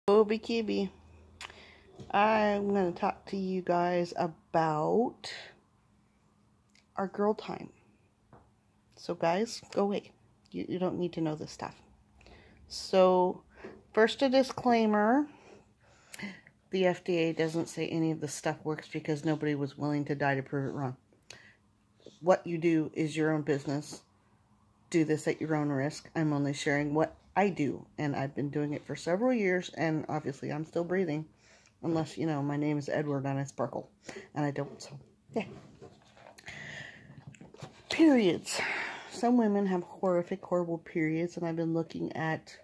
Obi Kibi. I'm going to talk to you guys about our girl time. So guys, go away. You don't need to know this stuff. So, first a disclaimer. The FDA doesn't say any of this stuff works because nobody was willing to die to prove it wrong. What you do is your own business. Do this at your own risk. I'm only sharing what I do, and I've been doing it for several years, and obviously I'm still breathing, unless, you know, my name is Edward and I sparkle, and I don't, so, yeah. Periods. Some women have horrible periods, and I've been looking at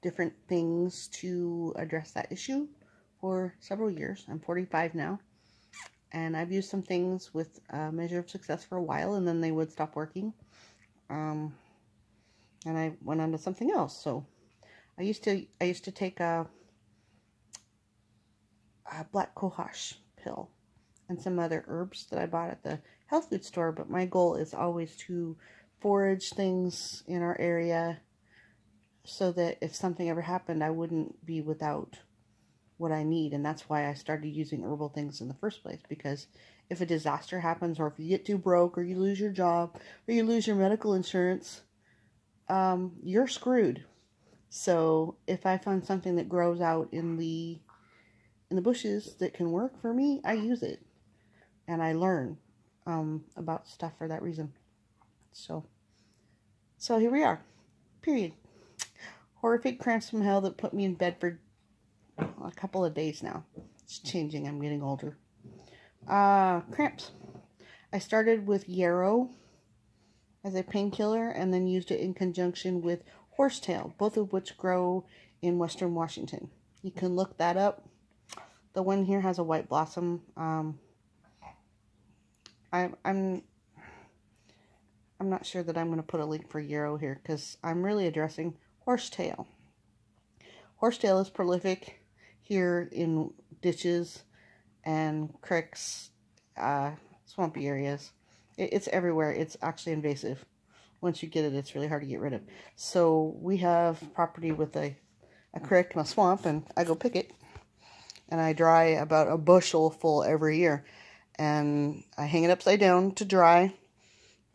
different things to address that issue for several years. I'm 45 now, and I've used some things with a measure of success for a while, and then they would stop working. And I went on to something else. So I used to take a black cohosh pill and some other herbs that I bought at the health food store. But my goal is always to forage things in our area so that if something ever happened, I wouldn't be without what I need. And that's why I started using herbal things in the first place. Because if a disaster happens, or if you get too broke, or you lose your job, or you lose your medical insurance, you're screwed. So if I find something that grows out in the bushes that can work for me, I use it, and I learn about stuff for that reason. So here we are. Period. Horrific cramps from hell that put me in bed for a couple of days now. It's changing. I'm getting older. Cramps. I started with yarrow as a painkiller, and then used it in conjunction with horsetail, both of which grow in Western Washington. You can look that up. The one here has a white blossom. I'm not sure that I'm going to put a link for yarrow here, because I'm really addressing horsetail. Horsetail is prolific here in ditches and creeks, swampy areas. It's everywhere. It's actually invasive. Once you get it, it's really hard to get rid of. So we have property with a creek and a swamp, and I go pick it. And I dry about a bushel full every year. And I hang it upside down to dry.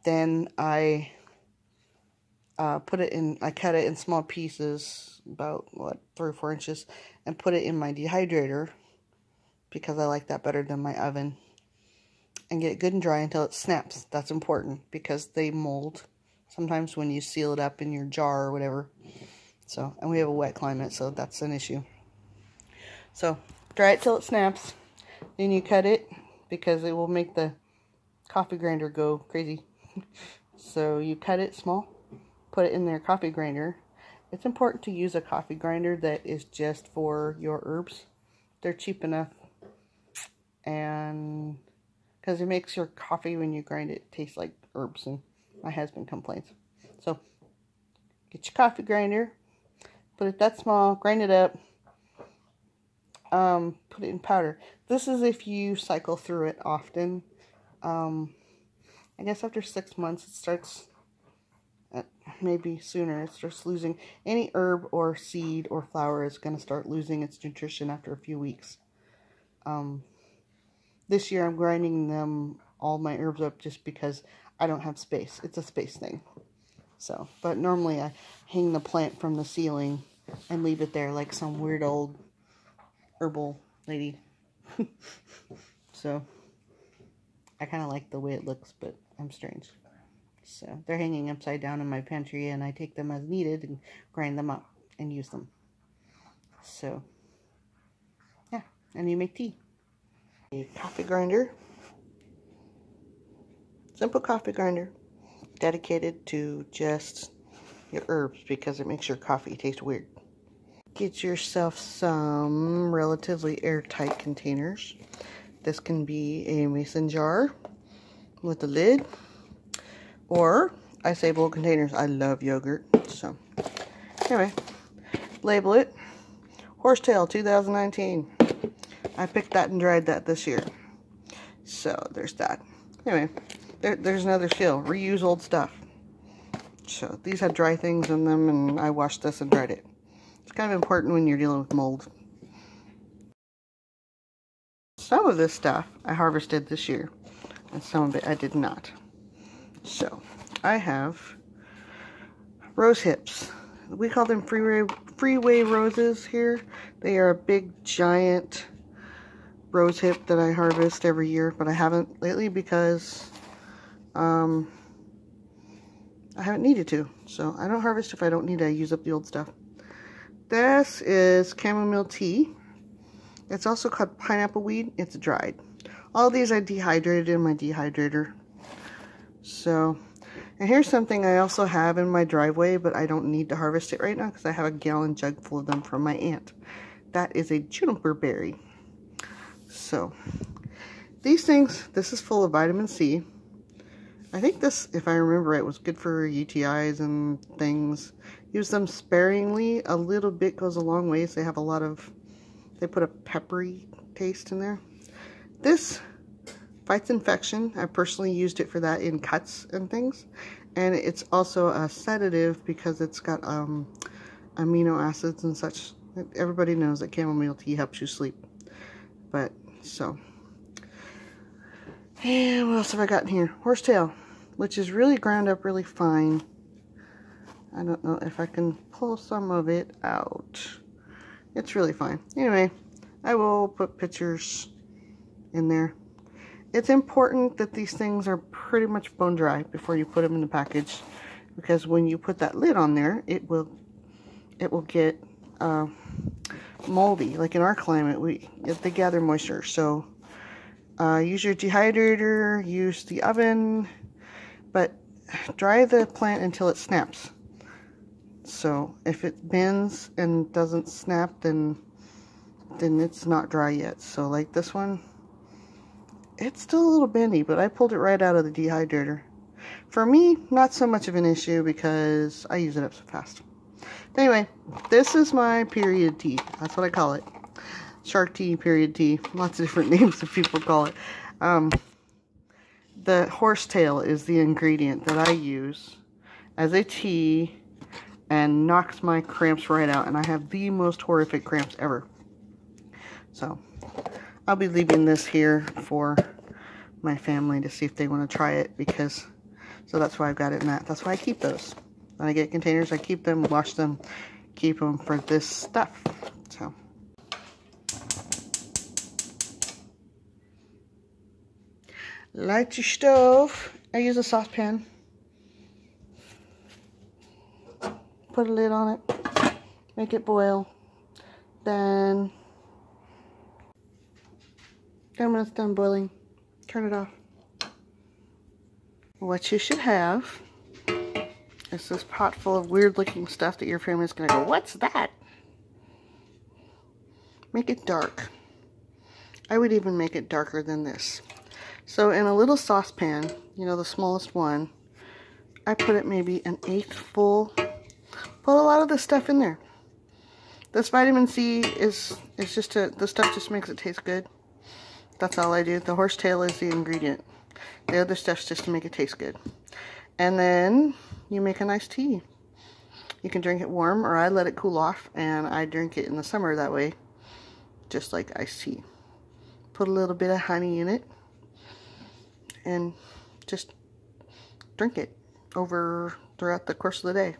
Then I cut it in small pieces, about, 3 or 4 inches, and put it in my dehydrator, because I like that better than my oven. And get it good and dry until it snaps. That's important, because they mold sometimes when you seal it up in your jar or whatever. So, and we have a wet climate, so that's an issue. So, dry it till it snaps. Then you cut it, because it will make the coffee grinder go crazy. So you cut it small, put it in their coffee grinder. It's important to use a coffee grinder that is just for your herbs. They're cheap enough, and because it makes your coffee, when you grind it, taste like herbs, and my husband complains. So, get your coffee grinder, put it that small, grind it up, put it in powder. This is if you cycle through it often. I guess after 6 months, it starts, maybe sooner, it starts losing, any herb or seed or flower is going to start losing its nutrition after a few weeks. This year I'm grinding all my herbs up just because I don't have space. It's a space thing. So, but normally I hang the plant from the ceiling and leave it there like some weird old herbal lady. So, I kind of like the way it looks, but I'm strange. So, they're hanging upside down in my pantry, and I take them as needed and grind them up and use them. So, yeah, and you make tea. A coffee grinder, simple coffee grinder, dedicated to just your herbs, because it makes your coffee taste weird. Get yourself some relatively airtight containers. This can be a mason jar with a lid, or ice-able containers. I love yogurt. So anyway, label it Horsetail 2019. I picked that and dried that this year. So there's that. Anyway, there's another skill. Reuse old stuff. So these had dry things in them, and I washed this and dried it. It's kind of important when you're dealing with mold. some of this stuff I harvested this year, and some of it I did not. So, I have rose hips. We call them freeway roses here. They are a big, giant rose hip that I harvest every year, but I haven't lately because I haven't needed to. So, I don't harvest if I don't need to. I use up the old stuff. This is chamomile tea. It's also called pineapple weed. It's dried. All these I dehydrated in my dehydrator. So, and here's something I also have in my driveway, but I don't need to harvest it right now because I have a gallon jug full of them from my aunt. That is a juniper berry. So, these things, this is full of vitamin C. I think this, if I remember right, was good for UTIs and things. Use them sparingly. A little bit goes a long ways. They have a lot of, they put a peppery taste in there. This fights infection. I personally used it for that in cuts and things. And it's also a sedative because it's got amino acids and such. Everybody knows that chamomile tea helps you sleep. But, so. And what else have I got in here? Horsetail, which is really ground up really fine. I don't know if I can pull some of it out. It's really fine. Anyway, I will put pictures in there. It's important that these things are pretty much bone dry before you put them in the package, because when you put that lid on there, it will get moldy. Like in our climate, they gather moisture. So use your dehydrator, use the oven, but dry the plant until it snaps. So if it bends and doesn't snap, then it's not dry yet. So like this one, it's still a little bendy, but I pulled it right out of the dehydrator. For me, not so much of an issue because I use it up so fast. Anyway, this is my period tea. That's what I call it. Shark tea, period tea. Lots of different names that people call it. The horsetail is the ingredient that I use as a tea and knocks my cramps right out. And I have the most horrific cramps ever. So, I'll be leaving this here for my family to see if they want to try it, because, so that's why I've got it in that. That's why I keep those. When I get containers, I keep them, wash them, keep them for this stuff. So. Light your stove. I use a saucepan. Put a lid on it. Make it boil. Then when it's done boiling, turn it off. What you should have is this pot full of weird looking stuff that your family's gonna go, what's that? Make it dark. I would even make it darker than this. So in a little saucepan, you know, the smallest one, I put it maybe an eighth full. Put a lot of this stuff in there. This vitamin C is just the stuff just makes it taste good. That's all I do. The horsetail is the ingredient. The other stuff's just to make it taste good. And then you make a nice tea. You can drink it warm, or I let it cool off, and I drink it in the summer that way, just like iced tea. Put a little bit of honey in it, and just drink it throughout the course of the day.